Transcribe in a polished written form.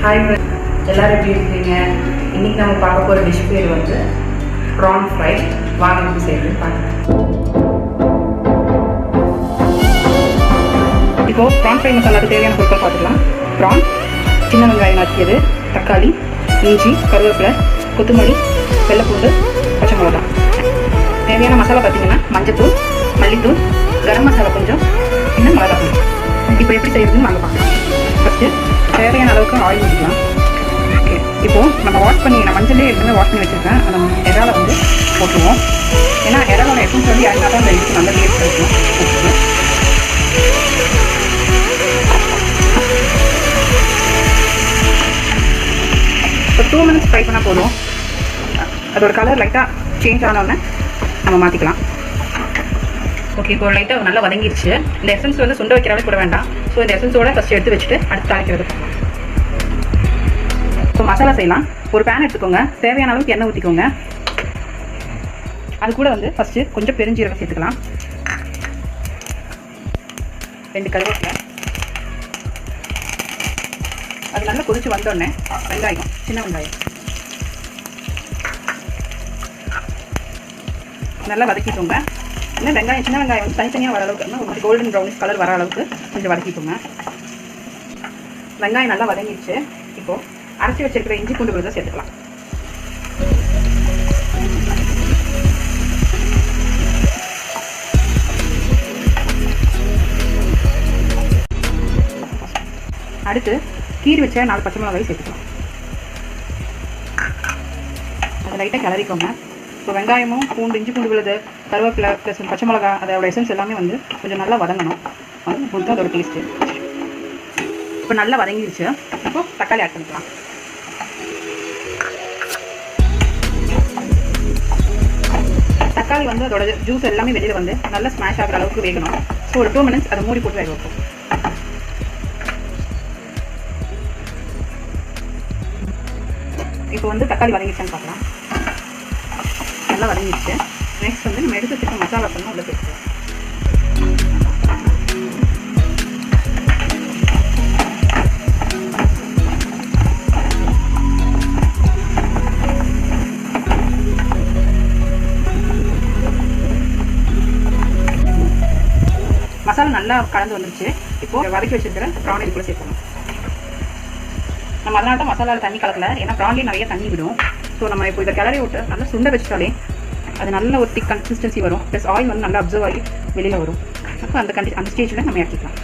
Hi எல்லோரும் எப்படி இருக்கீங்க? இன்றைக்கி நம்ம பார்க்க போகிற டிஷ் பேர் வந்து ப்ரான் ஃப்ரை. வாங்க எப்படி செய்யணும்னு பார்க்கலாம். இப்போது ப்ரான் ஃப்ரை மசாலாவுக்கு தேவையான பொருட்கள் பார்த்துக்கலாம். ப்ரான், சின்ன வெங்காயம் நறுக்கியது, தக்காளி, இஞ்சி, கருவேப்பிலை, கொத்தமல்லி, வெள்ளைப்பூண்டு, பச்சை மிளகா. தேவையான மசாலா பார்த்திங்கன்னா மஞ்சத்தூள், மல்லித்தூள், கரம் மசாலா கொஞ்சம், இன்னும் மிளகாத்தூள். இப்போ எப்படி செய்யறதுன்னு வாங்க பார்க்கலாம். ஃபஸ்ட்டு தேவையான அளவுக்கு ஆயில் ஊற்றிக்கலாம். ஓகே, இப்போது நம்ம நான் மஞ்சளே எல்லாமே வாஷ் பண்ணி வச்சுருக்கேன். அந்த இறாலை வந்து போட்டுருவோம். ஏன்னா இறாலோட எசன்ஸ் வந்து இறங்கினா தான் அந்த இதுக்கு நல்ல டேஸ்ட் கிடைக்கும். இப்போ 2 minutes ஃப்ரை பண்ணால் போதும். அதோட கலர் லைட்டாக சேஞ்ச் ஆனோடனே நம்ம மாற்றிக்கலாம். ஓகே, இப்போ லைட்டாக நல்லா வதங்கிடுச்சு. இந்த எசன்ஸ் வந்து சுண்ட வைக்கிற அளவுக்கு கூட வேண்டாம். ஸோ இந்த எசன்ஸோட ஃபஸ்ட்டு எடுத்து வச்சுட்டு அடுத்து தாளிக்கிறது. ஸோ மசாலா செய்யலாம். ஒரு பேன் எடுத்துக்கோங்க. தேவையான அளவுக்கு எண்ணெய் ஊற்றிக்கோங்க. அது கூட வந்து ஃபஸ்ட்டு கொஞ்சம் பெருஞ்சீரகம் சேர்த்துக்கலாம். 2 கருவேப்பிலை. அது நல்லா கொதிச்சு வந்தோடனே வெங்காயம், சின்ன வெங்காயம் நல்லா வதக்கிக்கோங்க. இன்னும் வெங்காயம், சின்ன வெங்காயம் வந்து தனித்தனியாக வர அளவுக்கு ஒரு கோல்டன் ப்ரௌனிஷ் கலர் வர அளவுக்கு கொஞ்சம் வதக்கிக்கோங்க. வெங்காயம் நல்லா வதங்கிடுச்சு. இப்போது அரைச்சி வச்சிருக்கிற இஞ்சி பூண்டு விழுதை சேர்த்துக்கலாம். அடுத்து கீரி வச்ச 4 பச்சை மிளகாய் சேர்த்துக்கலாம். அதை லைட்டாக கிளறிக்கோங்க. ஸோ வெங்காயமும் பூண்டு, இஞ்சி பூண்டு விழுது, கருவேப்பிலை ப்ளஸ் பச்சை மிளகா, அதோட எசன்ஸ் எல்லாமே வந்து கொஞ்சம் நல்லா வதங்கணும். அது பொறுத்து அதோட டேஸ்ட்டு. இப்போ நல்லா வதங்கிடுச்சு. இப்போ தக்காளி ஆட் பண்ணிக்கலாம். தக்காளி வந்து அதோட ஜூஸ் எல்லாமே வெளியில் வந்து நல்லா ஸ்மாஷ் ஆகிற அளவுக்கு வேகணும். ஸோ ஒரு 2 minutes அதை மூடி போட்டு வேக வைப்போம். இப்போ வந்து தக்காளி வதங்கிடுச்சான்னு பார்க்கலாம். நல்லா வதங்கிடுச்சு. நெக்ஸ்ட் வந்து நம்ம எடுத்து வச்சுருக்க மசாலா பண்ணால் உள்ள சேர்த்துக்கலாம். மசாலா நல்லா கலந்து வந்துருச்சு. இப்போது வதக்கி வச்சிருக்கிற ப்ரான் இதுக்குள்ள சேர்க்கணும். நம்ம அதனால தான் மசாலாவில் தண்ணி கலக்கல, ஏன்னா ப்ரான்லேயும் நிறைய தண்ணி விடும். ஸோ நம்ம இப்போ இதை கிளறி விட்டு நல்லா சுண்ட வச்சுட்டாலே அது நல்ல ஒரு திக் கன்சிஸ்டன்சி வரும். ப்ளஸ் ஆயில் வந்து நல்லா அப்சர்வ் ஆகி வெளியில் வரும். அப்போ அந்த ஸ்டேஜில் நம்ம இறக்கிக்கலாம்.